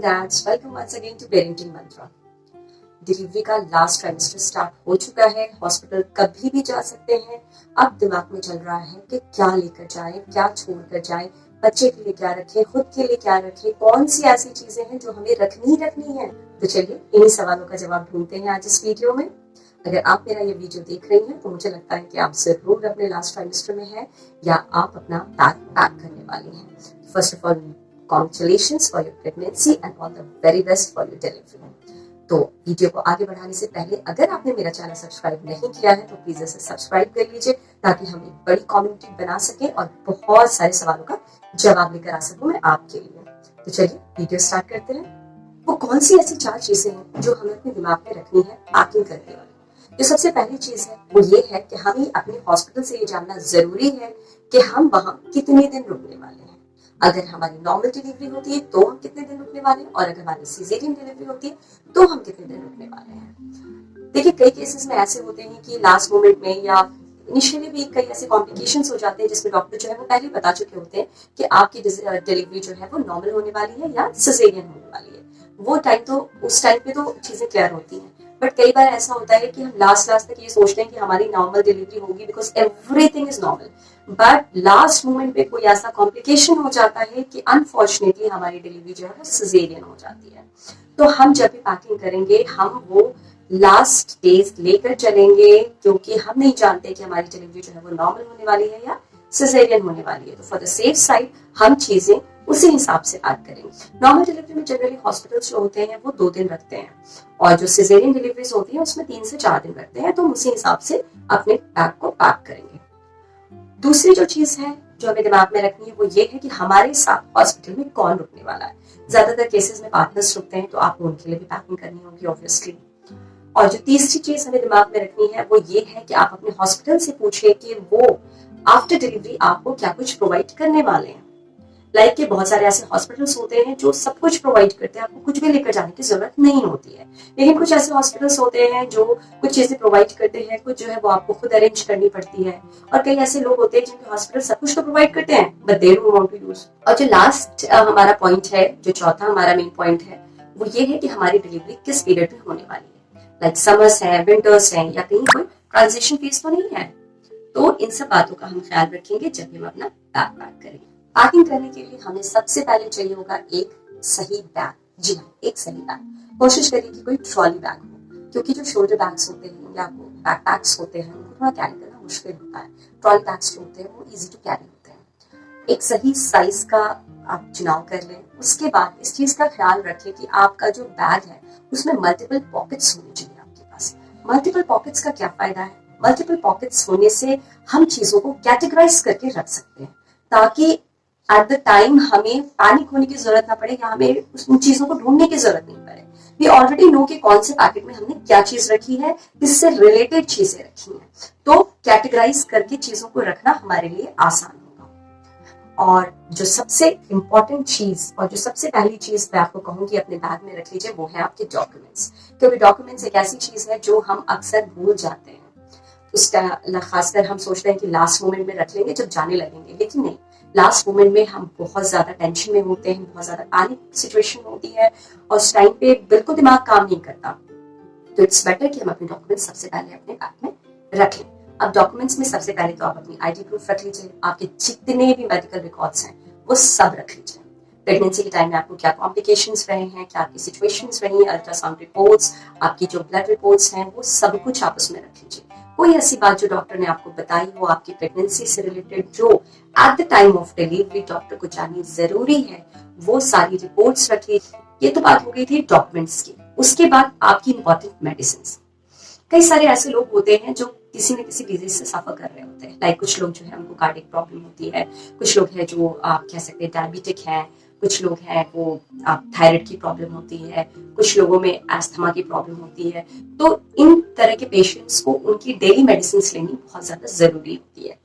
dads, welcome once again to Parenting Mantra. Delivery का last trimester start हो चुका है, हॉस्पिटल कभी भी जा सकते हैं। अब दिमाग में चल रहा है कि क्या लेकर जाएं, क्या छोड़ कर जाएं, बच्चे के लिए क्या रखें, खुद के लिए क्या रखें, कौन सी ऐसी चीजें हैं जो हमें रखनी है। तो चलिए इन्हीं सवालों का जवाब ढूंढते हैं आज इस वीडियो में। अगर आप मेरा ये वीडियो देख रही हैं तो मुझे लगता है कि आप जरूर अपने लास्ट ट्राइमेस्टर में हैं या आप अपना बैग पैक करने वाली हैं। First of all congratulations for your pregnancy and all the very best for your delivery. तो वीडियो को आगे बढ़ाने से पहले अगर आपने मेरा चैनल सब्सक्राइब नहीं किया है तो प्लीज इसे सब्सक्राइब कर लीजिए ताकि हम एक बड़ी कम्युनिटी बना सके और बहुत सारे सवालों का जवाब लेकर आ सकूं मैं आपके लिए। तो चलिए वीडियो स्टार्ट करते हैं। वो कौन सी ऐसी 4 चीजें हैं जो हमें अपने दिमाग में रखनी है पैकिंग करने वाली। जो सबसे पहली चीज है वो ये है कि हमें अपने हॉस्पिटल से ये जानना जरूरी है कि हम वहाँ कितने दिन रुकने वाले हैं। अगर हमारी नॉर्मल डिलीवरी होती है तो हम कितने दिन रुकने वाले हैं और अगर हमारी सिजेरियन डिलीवरी होती है तो हम कितने दिन रुकने वाले हैं। देखिए कई केसेस में ऐसे होते हैं कि लास्ट मोमेंट में या इनिशियली भी कई ऐसे कॉम्प्लिकेशंस हो जाते हैं जिसमें डॉक्टर जो है वो पहले बता चुके होते हैं कि आपकी डिलीवरी जो है वो नॉर्मल होने वाली है या सिजेरियन होने वाली है। वो टाइम तो उस टाइम पे तो चीजें क्लियर होती हैं, बट कई बार ऐसा होता है कि हम लास्ट तक ये सोचते हैं कि हमारी नॉर्मल डिलीवरी होगी because everything is normal, but last moment पे कोई ऐसा कॉम्प्लिकेशन हो जाता है कि अनफॉर्चुनेटली हमारी डिलीवरी जो है वो सिजेरियन हो जाती है। तो हम जब भी पैकिंग करेंगे हम वो लास्ट डेज लेकर चलेंगे क्योंकि हम नहीं जानते कि हमारी डिलीवरी जो है वो नॉर्मल होने वाली है या सिजेरियन होने वाली है। तो फॉर द सेफ साइड हम चीजें उसी हिसाब से पैक करेंगे। नॉर्मल डिलीवरी में जनरली हॉस्पिटल्स जो होते हैं वो 2 दिन रखते हैं और जो सिजेरियन डिलीवरीज होती है उसमें 3 से 4 दिन रखते हैं। तो उसी हिसाब से अपने बैग को पैक करेंगे। दूसरी जो चीज है जो हमें दिमाग में रखनी है वो ये है कि हमारे साथ हॉस्पिटल में कौन रुकने वाला है। ज्यादातर केसेस में पार्टनर्स रुकते हैं तो आपको उनके लिए भी पैकिंग करनी होगी ऑब्वियसली। और जो तीसरी चीज हमें दिमाग में रखनी है वो ये है कि आप अपने हॉस्पिटल से पूछिए कि वो आफ्टर डिलीवरी आपको क्या कुछ प्रोवाइड करने वाले हैं। लाइक के बहुत सारे ऐसे हॉस्पिटल्स होते हैं जो सब कुछ प्रोवाइड करते हैं, आपको कुछ भी लेकर जाने की जरूरत नहीं होती है। लेकिन कुछ ऐसे हॉस्पिटल्स होते हैं जो कुछ चीजें प्रोवाइड करते हैं, कुछ जो है वो आपको खुद अरेंज करनी पड़ती है। और कई ऐसे लोग होते हैं जिनके हॉस्पिटल सब कुछ तो प्रोवाइड करते हैं but they don't want to use. और जो लास्ट हमारा पॉइंट है, जो चौथा हमारा मेन पॉइंट है वो ये है कि हमारी डिलीवरी किस पीरियड में होने वाली है। लाइक समर्स है, विंटर्स है या कहीं कोई ट्रांजिशन फेज तो नहीं है। तो इन सब बातों का हम ख्याल रखेंगे जब भी हम अपना बैग पैक करेंगे। पैकिंग करने के लिए हमें सबसे पहले चाहिए होगा एक सही बैग। जी हाँ, एक सही बैग। कोशिश करिए कि कोई ट्रॉली बैग हो क्योंकि जो शोल्डर बैग्स होते हैं या बैकपैक्स होते हैं उनको थोड़ा कैरी करना मुश्किल होता है। ट्रॉली बैग्स जो होते हैं वो इजी टू कैरी होते हैं। एक सही साइज का आप चुनाव कर लें। उसके बाद इस चीज का ख्याल रखें कि आपका जो बैग है उसमें मल्टीपल पॉकेट्स होने चाहिए आपके पास। मल्टीपल पॉकेट्स का क्या फायदा है? मल्टीपल पॉकेट्स होने से हम चीजों को कैटेगराइज करके रख सकते हैं ताकि एट द टाइम हमें पैनिक होने की जरूरत ना पड़े या हमें उन चीजों को ढूंढने की जरूरत नहीं पड़े। वी ऑलरेडी नो कि कौन से पैकेट में हमने क्या चीज रखी है, किससे रिलेटेड चीजें रखी हैं। तो कैटेगराइज करके चीजों को रखना हमारे लिए आसान होगा। और जो सबसे इंपॉर्टेंट चीज और जो सबसे पहली चीज मैं आपको कहूंगी अपने बैग में रख लीजिए वो है आपके डॉक्यूमेंट्स। क्योंकि डॉक्यूमेंट्स एक ऐसी चीज है जो हम अक्सर भूल जाते हैं। उसका खासकर हम सोचते हैं कि लास्ट मोमेंट में रख लेंगे जब जाने लगेंगे, लेकिन नहीं। लास्ट मोमेंट में हम बहुत ज्यादा टेंशन में होते हैं, बहुत ज्यादा पैनिक सिचुएशन होती है और उस टाइम पे बिल्कुल दिमाग काम नहीं करता। तो इट्स बेटर कि हम अपने डॉक्यूमेंट्स सबसे पहले अपने बैग में रख लें। अब डॉक्यूमेंट्स में सबसे पहले तो आप अपनी आईडी प्रूफ रख लीजिए। आपके जितने भी मेडिकल रिकॉर्ड्स हैं वो सब रख लीजिए। प्रेगनेंसी के टाइम में आपको क्या कॉम्प्लिकेशंस रहे हैं, क्या आपकी सिचुएशंस रही, अल्ट्रासाउंड रिपोर्ट्स, आपकी जो ब्लड रिपोर्ट्स हैं वो सब कुछ आप उसमें रख लीजिए। कोई ऐसी बात जो डॉक्टर ने आपको बताई वो आपकी प्रेगनेंसी से रिलेटेड जो at the time of delivery doctor को जाननी जरूरी है वो सारी रिपोर्ट्स रखिए। ये तो बात हो गई थी डॉक्यूमेंट्स की। उसके बाद आपकी इंपॉर्टेंट मेडिसिन। कई सारे ऐसे लोग होते हैं जो किसी न किसी डिजीज से सफर कर रहे होते हैं। लाइक कुछ लोग जो है उनको कार्डियक प्रॉब्लम होती है, कुछ लोग हैं जो आप कह सकते हैं डायबिटिक है, कुछ लोग हैं वो आप थायराइड की प्रॉब्लम होती है, कुछ लोगों में एस्थमा की प्रॉब्लम होती है। तो इन तरह के पेशेंट्स को उनकी डेली मेडिसिन लेनी बहुत ज्यादा जरूरी होती है।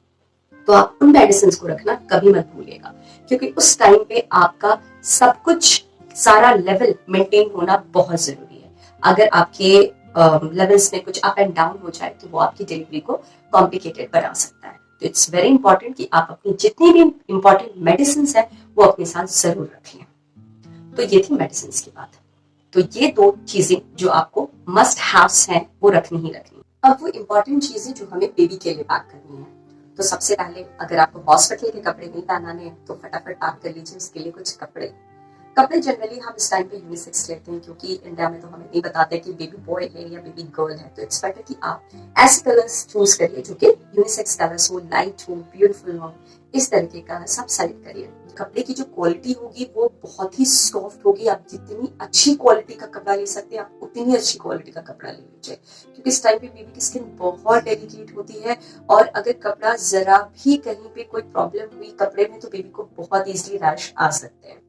तो आप उन मेडिसिन को रखना कभी मत भूलिएगा क्योंकि उस टाइम पे आपका सब कुछ सारा लेवल मेंटेन होना बहुत जरूरी है। अगर आपके लेवल्स में कुछ अप एंड डाउन हो जाए तो वो आपकी डिलीवरी को कॉम्प्लिकेटेड बना सकता है। तो इट्स वेरी इंपॉर्टेंट कि आप अपनी जितनी भी इंपॉर्टेंट मेडिसिन है वो अपने साथ जरूर रखें। तो ये थी मेडिसिन की बात। तो ये 2 चीजें जो आपको मस्ट हैव्स हैं वो रखनी ही रखनी। अब वो इम्पोर्टेंट चीजें जो हमें बेबी के लिए पैक करनी है। तो सबसे पहले अगर आपको हॉस्पिटल के कपड़े नहीं पहनाने हैं तो फटाफट पैक कर लीजिए उसके लिए कुछ कपड़े। कपड़े जनरली हम इस टाइम पे यूनिसेक्स लेते हैं क्योंकि इंडिया में तो हमें नहीं बताते कि बेबी बॉय है या बेबी गर्ल है, तो इट्स बेटर कि आप ऐसे कलर्स चूज करिए जो कि यूनिसेक्स कलर्स हो, लाइट हो, ब्यूटीफुल हो, इस तरह के कलर्स आप सेलेक्ट करिए। कपड़े की जो क्वालिटी होगी वो बहुत ही सॉफ्ट होगी। आप जितनी अच्छी क्वालिटी का कपड़ा ले सकते हैं आप उतनी अच्छी क्वालिटी का कपड़ा ले लीजिए, क्योंकि इस टाइम पे बेबी की स्किन बहुत डेलिकेट होती है और अगर कपड़ा जरा भी कहीं पे कोई प्रॉब्लम हुई कपड़े में तो बेबी को बहुत इजीली रैश आ सकते हैं।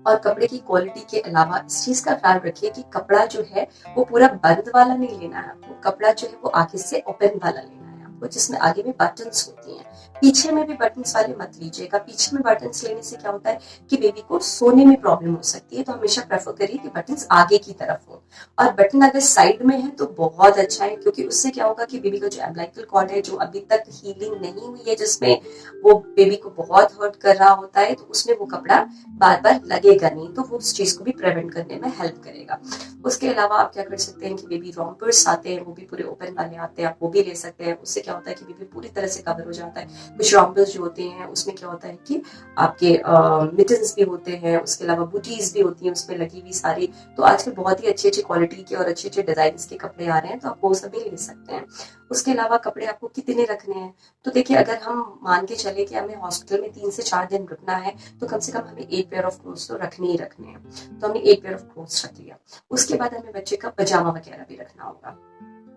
और कपड़े की क्वालिटी के अलावा इस चीज का ख्याल रखिए कि कपड़ा जो है वो पूरा बंद वाला नहीं लेना है आपको। कपड़ा जो है वो आगे से ओपन वाला लेना है आपको, जिसमें आगे में बटन्स होती हैं। पीछे में भी बटन्स वाले मत लीजिएगा। पीछे में बटन्स लेने से क्या होता है कि बेबी को सोने में प्रॉब्लम हो सकती है, तो हमेशा प्रेफर करिए कि बटन्स आगे की तरफ हो। और बटन अगर साइड में है तो बहुत अच्छा है, क्योंकि उससे क्या होगा कि बेबी का जो अम्बिलिकल कॉर्ड है जो अभी तक हीलिंग नहीं हुई है, जिसमें वो बेबी को बहुत हर्ट कर रहा होता है, तो उसमें वो कपड़ा बार बार लगेगा नहीं, तो वो उस चीज को भी प्रिवेंट करने में हेल्प करेगा। उसके अलावा आप क्या कर सकते हैं कि बेबी रॉम्पर्स आते हैं, वो भी पूरे ओपन वाले आते हैं, आप वो भी ले सकते हैं। उससे क्या होता है कि बेबी पूरी तरह से कवर हो जाता है। कुछ रॉम्पर्स जो होते हैं उसमें क्या होता है कि आपके मिटन्स भी होते हैं, उसके अलावा बूटीज भी होती हैं उसमें लगी हुई सारी। तो आजकल बहुत ही अच्छी अच्छी क्वालिटी के और अच्छे अच्छे डिजाइन के कपड़े आ रहे हैं, तो आप वो सभी ले सकते हैं। उसके अलावा कपड़े आपको कितने रखने हैं, तो देखिए अगर हम मान के चले कि हमें हॉस्पिटल में 3 से 4 दिन रुकना है तो कम से कम हमें 8 पेयर ऑफ क्लोथ्स तो रखने ही रखने हैं। तो हमने 8 पेयर ऑफ क्लोथ्स रख लिया। उसके बाद हमें बच्चे का पजामा वगैरह भी रखना होगा।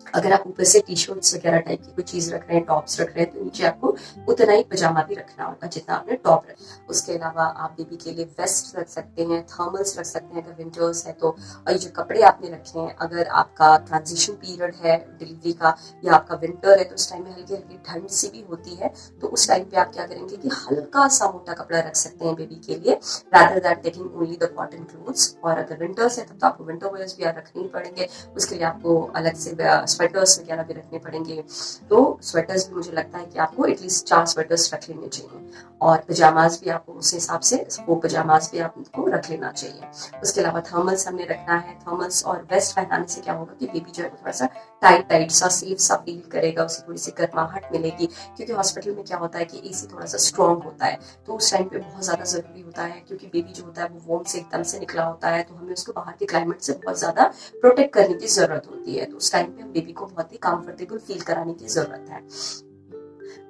अगर आप ऊपर से टी शर्ट्स वगैरह टाइप की कोई चीज रख रहे हैं, टॉप्स रख रहे हैं, तो नीचे आपको उतना ही पजामा भी रखना होगा जितना आपने टॉप रखा। उसके अलावा आप बेबी के लिए वेस्ट रख सकते हैं, थर्मल्स रख सकते हैं अगर विंटर्स है तो। और ये जो कपड़े आपने रखे हैं, अगर आपका ट्रांजिशन पीरियड है डिलीवरी का या आपका विंटर है तो उस टाइम में हल्की हल्की ठंड सी भी होती है, तो उस टाइम पे आप क्या करेंगे कि हल्का सा मोटा कपड़ा रख सकते हैं बेबी के लिए, rather that taking only the cotton clothes. और अगर विंटर्स है तब तो आपको विंटर वेयर्स भी रखने ही पड़ेंगे, उसके लिए आपको अलग से स्वेटर्स वगैरह भी रखने पड़ेंगे। तो स्वेटर्स भी मुझे लगता है कि आपको एटलीस्ट 4 स्वेटर्स रख लेने चाहिए, और पजामाज भी आपको उस हिसाब से वो पजामाज भी आपको रख लेना चाहिए। उसके अलावा थर्मल्स हमने रखना है। थर्मल्स और वेस्ट पहनाने से क्या होगा कि बेबी जो है थोड़ा सा टाइट टाइट सा सेफ सा फील करेगा, उसे थोड़ी सी गर्माहट मिलेगी, क्योंकि हॉस्पिटल में क्या होता है कि एसी थोड़ा सा स्ट्रॉन्ग होता है, तो उस टाइम पे बहुत ज्यादा जरूरी होता है, क्योंकि बेबी जो होता है वो वॉर्म से एकदम से निकला होता है, तो हमें उसको बाहर के क्लाइमेट से बहुत ज्यादा प्रोटेक्ट करने की जरूरत होती है। तो उस टाइम पे हम बेबी को बहुत ही कंफर्टेबल फील कराने की जरूरत है।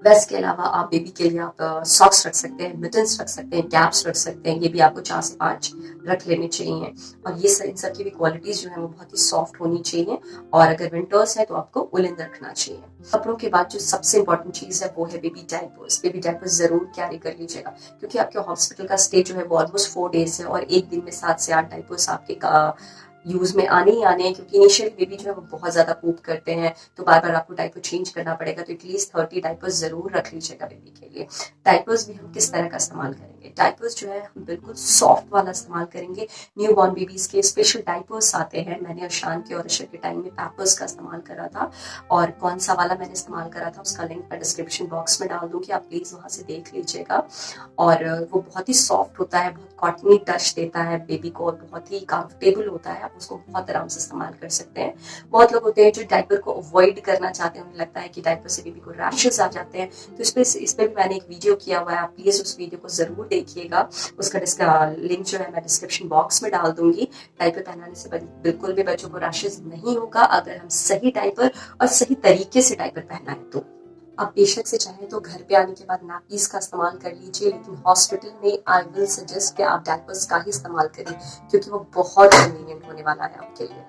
वेस्ट के अलावा आप बेबी के लिए आप सॉक्स रख सकते हैं, मिटन्स रख सकते हैं, कैप्स रख सकते हैं, ये भी आपको 4 से 5 रख लेने चाहिए। और ये इन सब की भी क्वालिटीज जो है वो बहुत ही सॉफ्ट होनी चाहिए। और अगर विंटर्स है तो आपको वुलन रखना चाहिए। कपड़ों के बाद जो सबसे इंपॉर्टेंट चीज है वो है बेबी डायपर्स। बेबी डायपर्स जरूर कैरी कर लीजिएगा, क्योंकि आपके हॉस्पिटल का स्टे जो है वो ऑलमोस्ट 4 डेज है, और एक दिन में 7 से 8 डायपर्स आपके यूज में आने ही आने हैं, क्योंकि इनिशियली बेबी जो है वो बहुत ज्यादा पूप करते हैं, तो बार बार आपको डायपर चेंज करना पड़ेगा। तो एटलीस्ट 30 डायपर्स जरूर रख लीजिएगा बेबी के लिए। डायपर्स भी हम किस तरह का इस्तेमाल करेंगे, डायपर्स जो है हम बिल्कुल सॉफ्ट वाला इस्तेमाल करेंगे। न्यू बॉर्न बेबीज के स्पेशल डायपर्स आते हैं। मैंने अशान के और अशर के टाइम में पैपर्स का इस्तेमाल करा था, और कौन सा वाला मैंने इस्तेमाल करा था उसका लिंक मैं डिस्क्रिप्शन बॉक्स में डाल दूंगी, आप प्लीज वहां से देख लीजिएगा। और वो बहुत ही सॉफ्ट होता है, बहुत कॉटनी टच देता है बेबी को, और बहुत ही कंफर्टेबल होता है। आप उसको बहुत आराम से इस्तेमाल कर सकते हैं। बहुत लोग होते हैं जो डायपर को अवॉइड करना चाहते हैं, उन्हें लगता है कि डायपर से बेबी को रैशेस आ जाते हैं, तो इस पे भी मैंने एक वीडियो किया हुआ है, आप प्लीज उस वीडियो को जरूर देखिएगा। उसका लिंक जो है मैं डिस्क्रिप्शन बॉक्स में डाल दूंगी। डायपर पहनाने से बिल्कुल भी बच्चों को रैशेस नहीं होगा, अगर हम सही डायपर और सही तरीके से डायपर पहनाएं तो। आप बेशक से चाहें तो घर पे आने के बाद नैपीज का इस्तेमाल कर लीजिए, लेकिन हॉस्पिटल में आई विल सजेस्ट कि आप डायपर्स का ही इस्तेमाल करें, क्योंकि वो बहुत कन्वीनियंट होने वाला है आपके लिए।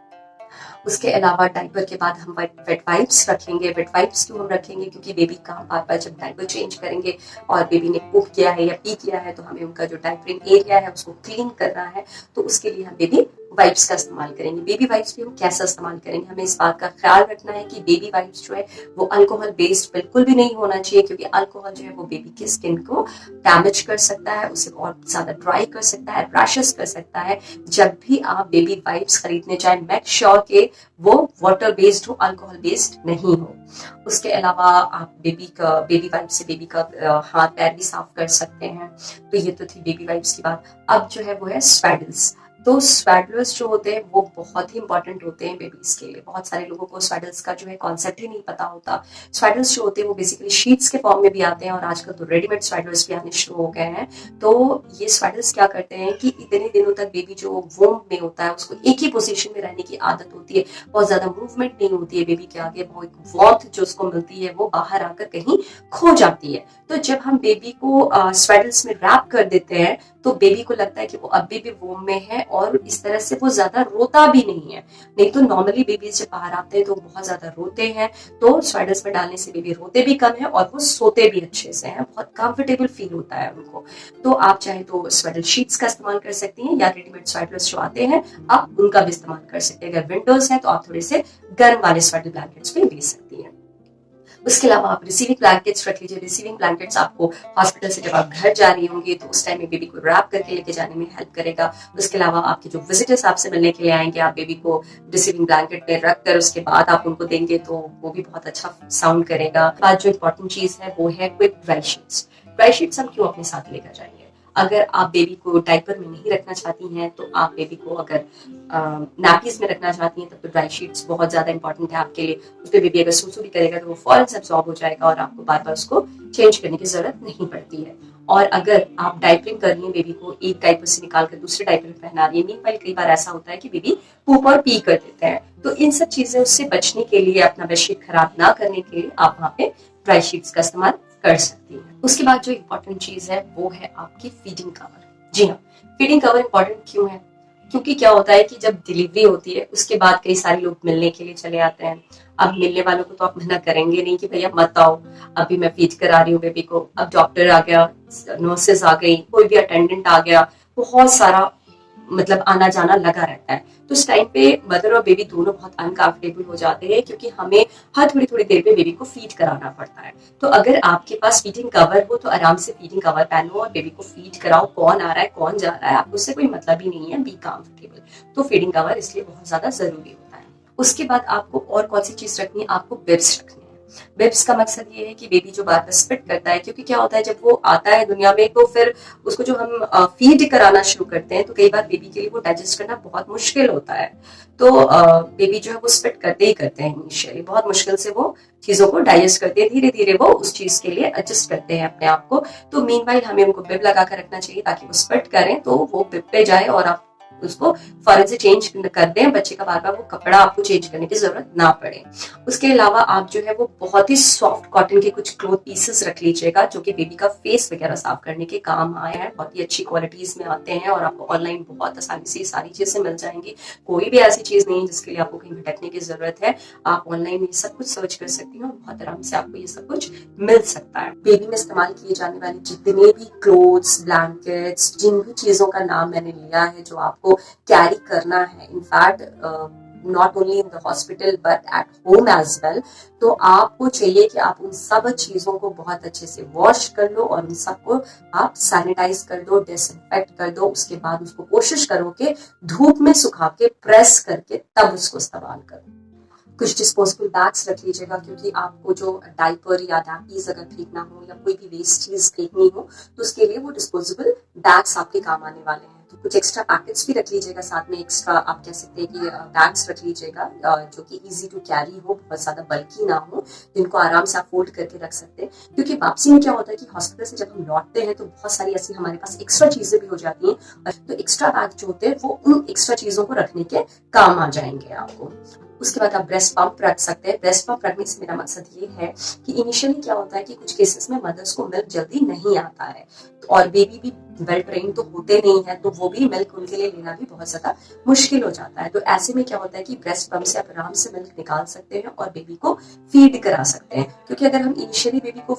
उसके अलावा डायपर के बाद हम वेट वाइप्स रखेंगे। वेट वाइप्स क्यों हम रखेंगे, क्योंकि बेबी का हम बार बार जब डायपर चेंज करेंगे और बेबी ने पुक किया है या पी किया है, तो हमें उनका जो डायपरिंग एरिया है उसको क्लीन करना है, तो उसके लिए हम बेबी वाइप्स का इस्तेमाल करेंगे। बेबी वाइप्स भी हम कैसा इस्तेमाल करेंगे, हमें इस बात का ख्याल रखना है कि बेबी वाइप्स जो है वो अल्कोहल बेस्ड बिल्कुल भी नहीं होना चाहिए, क्योंकि अल्कोहल जो है वो बेबी की स्किन को डैमेज कर सकता है, उसे और ज्यादा ड्राई कर सकता है, रैशेस कर सकता है। जब भी आप बेबी वाइप्स खरीदने जाए, मेक श्योर के वो वाटर बेस्ड हो, अल्कोहल बेस्ड नहीं हो। उसके अलावा आप बेबी वाइप से बेबी का हाथ पैर भी साफ कर सकते हैं। तो ये तो थी बेबी वाइप्स की बात। अब जो है वो है स्वेडल्स। तो स्वेडल्स जो होते हैं वो बहुत ही इंपॉर्टेंट होते हैं बेबीज के लिए। बहुत सारे लोगों को स्वेडल्स का जो है कॉन्सेप्ट ही नहीं पता होता। स्वेडल्स जो होते हैं वो बेसिकली शीट्स के फॉर्म में भी आते हैं, और आजकल तो रेडीमेड स्वेडल्स भी आने शुरू हो गए हैं। तो ये स्वेडल्स क्या करते हैं कि इतने दिनों तक बेबी जो वोम में होता है उसको एक ही पोजीशन में रहने की आदत होती है, बहुत ज्यादा मूवमेंट नहीं होती है बेबी के आगे, वो एक वॉर्थ जो उसको मिलती है वो बाहर आकर कहीं खो जाती है। तो जब हम बेबी को स्वेडल्स में रैप कर देते हैं तो बेबी को लगता है कि वो अभी भी वोम में है, और इस तरह से वो ज्यादा रोता भी नहीं है। नहीं तो नॉर्मली बेबीज जब बाहर आते हैं तो बहुत ज्यादा रोते हैं, तो स्वेडल्स में डालने से बेबी रोते भी कम है और वो सोते भी अच्छे से हैं, बहुत कंफर्टेबल फील होता है उनको। तो आप चाहे तो स्वेडल शीट्स का इस्तेमाल कर सकती हैं, या रेडीमेड स्वेडल्स जो आते हैं आप उनका भी इस्तेमाल कर सकते हैं। अगर विंडोज है तो आप थोड़े से गर्म वाले स्वेडल ब्लैंकेट्स भी ले सकती हैं। उसके अलावा आप रिसीविंग ब्लैंकेट्स रख लीजिए। रिसीविंग ब्लैंकेट्स आपको हॉस्पिटल से जब आप घर जा रही होंगी तो उस टाइम में बेबी को रैप करके लेके जाने में हेल्प करेगा। उसके अलावा आपके जो विजिटर्स आपसे मिलने के लिए आएंगे, आप बेबी को रिसीविंग ब्लैंकेट में रख कर उसके बाद आप उनको देंगे तो वो भी बहुत अच्छा साउंड करेगा। बाद जो इम्पोर्टेंट चीज है वो है quick dry sheets. Dry sheets हम क्यों अपने साथ लेकर जाएंगे? अगर आप बेबी को डायपर में नहीं रखना चाहती हैं, तो आप बेबी को अगर नैपीज में रखना चाहती हैं, तब तो ड्राई शीट्स बहुत ज्यादा इंपॉर्टेंट है आपके लिए। उस पर बेबी अगर सूसू भी करेगा तो वो फौरन से अब्सॉर्ब हो जाएगा और आपको बार बार उसको चेंज करने की जरूरत नहीं पड़ती है। और अगर आप डायपरिंग कर रही हैं, बेबी को एक डायपर से निकाल कर दूसरे डायपर में पहना रही है, मीनवाइल कई बार ऐसा होता है कि बेबी पूप और पी कर देते हैं, तो इन सब चीजें उससे बचने के लिए, अपना बेडशीट खराब ना करने के लिए आप वहाँ पे ड्राई शीट्स का इस्तेमाल कर सकती हैं। उसके बाद जो इम्पोर्टेंट चीज है वो है आपकी फीडिंग कवर। जी हाँ, फीडिंग कवर इम्पोर्टेंट क्यों है? क्योंकि क्या होता है कि जब डिलीवरी होती है उसके बाद कई सारे लोग मिलने के लिए चले आते हैं। अब मिलने वालों को तो आप मना करेंगे नहीं कि भैया मत आओ, अभी मैं फीड करा रही हूँ बेबी को। अब डॉक्टर आ गया, नर्सेज आ गई, कोई भी अटेंडेंट आ गया, बहुत सारा मतलब आना जाना लगा रहता है। तो उस टाइम पे मदर और बेबी दोनों बहुत अनकंफर्टेबल हो जाते हैं, क्योंकि हमें हर थोड़ी थोड़ी देर में बेबी को फीड कराना पड़ता है। तो अगर आपके पास फीडिंग कवर हो तो आराम से फीडिंग कवर पहनो और बेबी को फीड कराओ। कौन आ रहा है कौन जा रहा है आपको उससे कोई मतलब ही नहीं है, बी कंफर्टेबल। तो फीडिंग कवर इसलिए बहुत ज्यादा जरूरी होता है। उसके बाद आपको और कौन सी चीज रखनी है? आपको बिब्स रखनी है। बिब्स का मकसद ये है कि बेबी जो बार बार स्पिट करता है, क्योंकि क्या होता है जब वो आता है दुनिया में तो फिर उसको जो हम फीड कराना शुरू करते हैं तो कई बार बेबी के लिए वो डाइजेस्ट करना बहुत मुश्किल होता है। तो बेबी जो है वो स्पिट करते ही करते हैं, इनिशियली बहुत मुश्किल से वो चीजों को डाइजेस्ट करते हैं, धीरे धीरे वो उस चीज के लिए एडजस्ट करते हैं अपने आप को। तो मीनवाइल हमें उनको बिब लगा कर रखना चाहिए ताकि वो स्पिट करें तो वो बिब पे जाए और आप उसको फौरन से चेंज कर दें, बच्चे का बार बार वो कपड़ा आपको चेंज करने की जरूरत ना पड़े। उसके अलावा आप जो है वो बहुत ही सॉफ्ट कॉटन के कुछ क्लोथ पीसेस रख लीजिएगा जो कि बेबी का फेस वगैरह साफ करने के काम आए हैं। बहुत ही अच्छी क्वालिटीज में आते हैं और आपको ऑनलाइन बहुत आसानी से सारी चीजें मिल जाएंगी। कोई भी ऐसी चीज नहीं जिसके लिए आपको कहीं भटकने की जरूरत है। आप ऑनलाइन ये सब कुछ सर्च कर सकती हैं और बहुत आराम से आपको ये सब कुछ मिल सकता है। बेबी में इस्तेमाल किए जाने वाली जितने भी क्लोथ्स, ब्लैंकेट्स, जिन भी चीजों का नाम मैंने लिया है जो आपको कैरी करना है, in fact not only in the hospital but at home as well, तो आपको चाहिए कि आप उन सब चीजों को बहुत अच्छे से वॉश कर लो और उन सबको आप सैनिटाइज कर दो, डिसइंफेक्ट कर दो। उसके बाद उसको कोशिश करो कि धूप में सुखा के प्रेस करके तब उसको इस्तेमाल करो। कुछ डिस्पोजेबल बैग्स रख लीजिएगा, क्योंकि आपको जो डाइपर या नैपीज अगर फेंकना हो या कोई भी वेस्ट चीज फेंकनी हो तो उसके लिए वो डिस्पोजेबल बैग्स आपके काम आने वाले हैं। तो कुछ एक्स्ट्रा पैकेट्स भी रख लीजिएगा साथ में, एक्स्ट्रा आप कह सकते हैं कि बैग्स रख लीजिएगा जो कि इजी टू कैरी हो, बहुत ज्यादा बल्कि ना हो, जिनको आराम से आप फोल्ड करके रख सकते हैं। क्योंकि वापसी में क्या होता है कि हॉस्पिटल से जब हम लौटते हैं तो बहुत सारी ऐसी हमारे पास एक्स्ट्रा चीजें भी हो जाती हैं, तो एक्स्ट्रा बैग जो होते हैं वो उन एक्स्ट्रा चीजों को रखने के काम आ जाएंगे आपको। उसके बाद आप ब्रेस्ट पंप रख सकते हैं। ब्रेस्ट पंप रखने से मेरा मकसद ये है कि इनिशियली क्या होता है कि कुछ केसेस में मदर्स को मिल्क जल्दी नहीं आता है और बेबी भी वेल ट्रेन तो होते नहीं है, तो वो भी मिल्क उनके लिए लेना भी बहुत ज्यादा मुश्किल हो जाता है। तो ऐसे में क्या होता है कि ब्रेस्ट पंप से आप आराम से मिल्क निकाल सकते हैं और बेबी को फीड करा सकते हैं। क्योंकि अगर हम इनिशियली बेबी को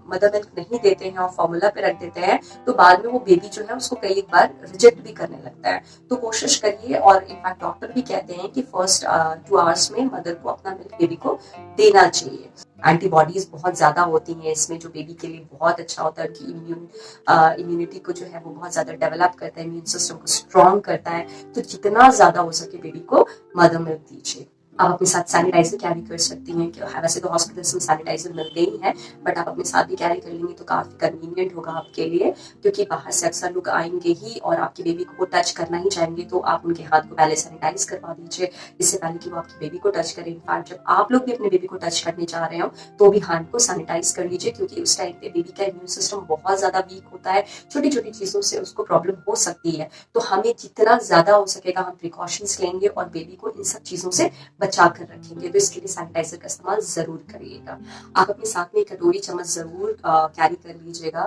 मदर मिल्क नहीं देते हैं और फॉर्मूला पे रख देते हैं तो बाद में वो बेबी जो है उसको कई बार रिजेक्ट भी करने लगता है। तो कोशिश करिए, और इनफैक्ट डॉक्टर भी कहते हैं कि फर्स्ट 2 आवर्स में मदर को अपना मिल्क बेबी को देना चाहिए। एंटीबॉडीज बहुत ज्यादा होती हैं इसमें, जो बेबी के लिए बहुत अच्छा होता है। उनकी इम्यूनिटी को जो है वो बहुत ज्यादा डेवलप करता है, इम्यून सिस्टम को स्ट्रॉन्ग करता है। तो जितना ज्यादा हो सके बेबी को मदर मिल्क दीजिए। आप अपने साथ सैनिटाइजर कैरी कर सकती हैं। वैसे तो हॉस्पिटल्स में सैनिटाइजर मिलते ही हैं, बट आप अपने साथ भी कैरी कर लेंगे तो काफी कन्वीनियंट होगा आपके लिए, क्योंकि बाहर से अक्सर लोग आएंगे ही और आपके बेबी को टच करना ही चाहेंगे। तो आप उनके हाथ को पहले सैनिटाइज करवा दीजिए, इससे पहले कि वो आपके बेबी को टच करें। इनफैक्ट जब आप लोग भी अपने बेबी को टच करने जा रहे हो तो भी हाथ को सैनिटाइज कर लीजिए, क्योंकि उस टाइम पे बेबी का इम्यून सिस्टम बहुत ज्यादा वीक होता है। छोटी छोटी चीजों से उसको प्रॉब्लम हो सकती है। तो हमें जितना ज्यादा हो सकेगा हम प्रिकॉशंस लेंगे और बेबी को इन सब चीजों से बचा कर रखेंगे। तो इसके लिए सैनिटाइजर का इस्तेमाल जरूर करिएगा। आप अपने साथ में कटोरी चम्मच जरूर कैरी कर लीजिएगा,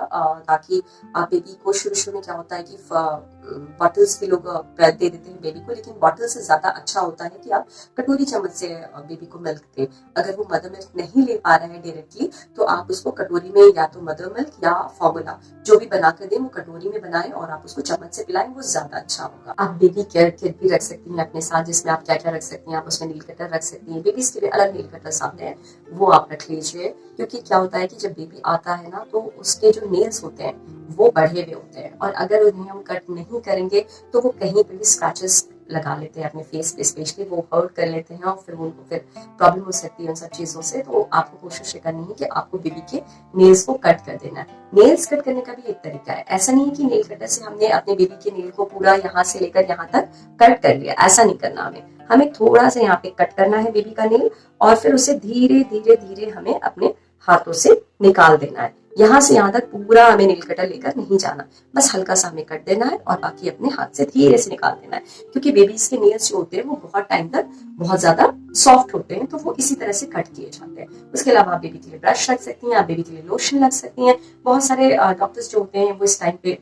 ताकि आप बेबी को शुरू में क्या होता है कि बॉटल्स भी लोग दे देते हैं बेबी को, लेकिन बॉटल से ज्यादा अच्छा होता है कि आप कटोरी चम्मच से बेबी को मिल्क दें। अगर वो मदर मिल्क नहीं ले पा रहे हैं डायरेक्टली तो आप उसको कटोरी में या तो मदर मिल्क या फॉर्मूला जो भी बना कर दें वो कटोरी में बनाएं और आप उसको चम्मच से पिलाएं, वो ज्यादा अच्छा होगा। आप बेबी केयर किट भी रख सकती हैं अपने साथ, जिसमें आप क्या क्या रख सकती हैं। आप उसमें नील कटर रख सकती हैं, बेबीज के लिए अलग नील कटर सामने है वो आप रख लीजिए। क्योंकि क्या होता है कि जब बेबी आता है ना तो उसके जो नेल्स होते हैं वो बढ़े हुए होते हैं, और अगर उन्हें हम कट नहीं करेंगे तो वो कहीं पे भी स्क्रैचेस लगा लेते हैं अपने फेस पे, स्पेशली वो हर्ट कर लेते हैं और फिर उनको फिर प्रॉब्लम हो सकती है उन सब चीजों से। तो आपको कोशिश करनी है कि आपको बेबी के नेल्स को कट कर देना है। नेल्स कट करने का भी एक तरीका है, ऐसा नहीं है कि नेल कटर से हमने अपने बेबी के नेल को पूरा यहाँ से लेकर यहाँ तक कट कर लिया, ऐसा नहीं करना। हमें थोड़ा सा यहाँ पे कट करना है बेबी का नेल और फिर उसे धीरे धीरे धीरे हमें अपने हाथों से निकाल देना है। यहाँ से यहाँ तक पूरा हमें नील कटर लेकर नहीं जाना, बस हल्का सा हमें कट देना है और बाकी अपने हाथ से धीरे से निकाल देना है। क्योंकि बेबीज के नेल्स जो होते हैं वो बहुत टाइम तक बहुत ज्यादा सॉफ्ट होते हैं, तो वो इसी तरह से कट किए जाते हैं। उसके अलावा आप बेबी के लिए ब्रश रख सकती हैं, आप बेबी के लिए लोशन रख सकती हैं। बहुत सारे डॉक्टर्स जो होते हैं वो इस टाइम पे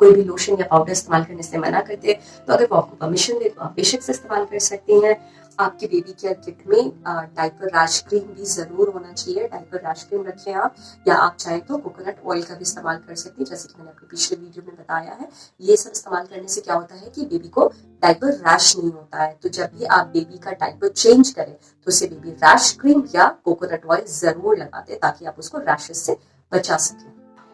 कोई भी लोशन या पाउडर इस्तेमाल करने से मना करते हैं, तो अगर वो आपको परमिशन दे तो आप बेशक से इस्तेमाल कर सकती हैं। आपके बेबी केयर किट में डायपर रैश क्रीम भी जरूर होना चाहिए। डायपर रैश क्रीम रखें आप, या आप चाहें तो कोकोनट ऑयल का भी इस्तेमाल कर सकती हैं, जैसे कि मैंने आपको पिछले वीडियो में बताया है। ये सब इस्तेमाल करने से क्या होता है कि बेबी को डायपर रैश नहीं होता है। तो जब भी आप बेबी का डायपर चेंज करें तो उसे बेबी रैश क्रीम या कोकोनट ऑयल जरूर लगा दें, ताकि आप उसको रैशेस से बचा सकें।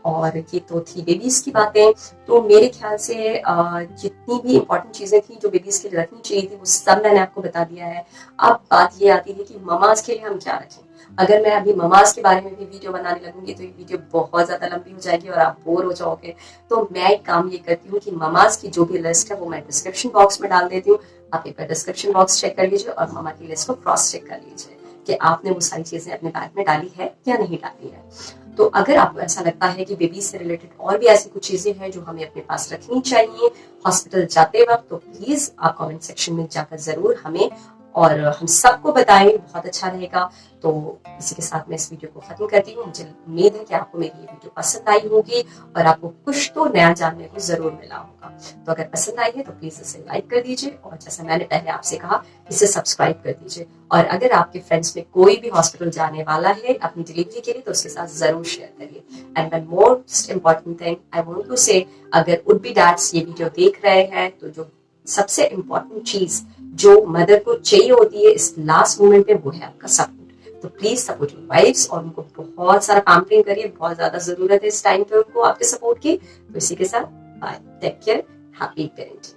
और ये तो थी बेबीज की बातें। तो मेरे ख्याल से जितनी भी इम्पोर्टेंट चीजें थी जो बेबीज के लिए रखनी चाहिए थी वो सब मैंने आपको बता दिया है। अब बात ये आती है कि ममाज के लिए हम क्या रखें। अगर मैं अभी ममाज के बारे में भी वीडियो बनाने लगूंगी तो ये वीडियो बहुत ज्यादा लंबी हो जाएगी और आप बोर हो जाओगे। तो मैं एक काम ये करती हूँ कि ममाज की जो भी लिस्ट है वो मैं डिस्क्रिप्शन बॉक्स में डाल देती हूँ। आप एक बार डिस्क्रिप्शन बॉक्स चेक कर लीजिए और ममा की लिस्ट को क्रॉस चेक कर लीजिए कि आपने वो सारी चीजें अपने बैग में डाली है या नहीं डाली है। तो अगर आपको ऐसा लगता है कि बेबी से रिलेटेड और भी ऐसी कुछ चीजें हैं जो हमें अपने पास रखनी चाहिए हॉस्पिटल जाते वक्त, तो प्लीज आप कमेंट सेक्शन में जाकर जरूर हमें और हम सबको बताएं, बहुत अच्छा रहेगा। तो इसी के साथ मैं इस वीडियो को खत्म करती हूँ। मुझे उम्मीद है कि आपको मेरी ये वीडियो पसंद आई होगी और आपको कुछ तो नया जानने को जरूर मिला होगा। तो अगर पसंद आई है तो प्लीज इसे लाइक कर दीजिए और जैसा मैंने पहले आपसे कहा इसे सब्सक्राइब कर दीजिए। और अगर आपके फ्रेंड्स में कोई भी हॉस्पिटल जाने वाला है अपनी डिलीवरी के लिए तो उसके साथ जरूर शेयर करिए। And one most important thing I want to say, अगर वुड बी डैड्स ये वीडियो देख रहे हैं तो जो सबसे इम्पोर्टेंट चीज जो मदर को चाहिए होती है इस लास्ट मोमेंट में वो है आपका सपोर्ट। तो प्लीज सपोर्ट योर वाइफ्स और उनको बहुत सारा पैम्परिंग करिए, बहुत ज्यादा जरूरत है इस टाइम पे उनको आपके सपोर्ट की। तो इसी के साथ bye, take care, happy parenting.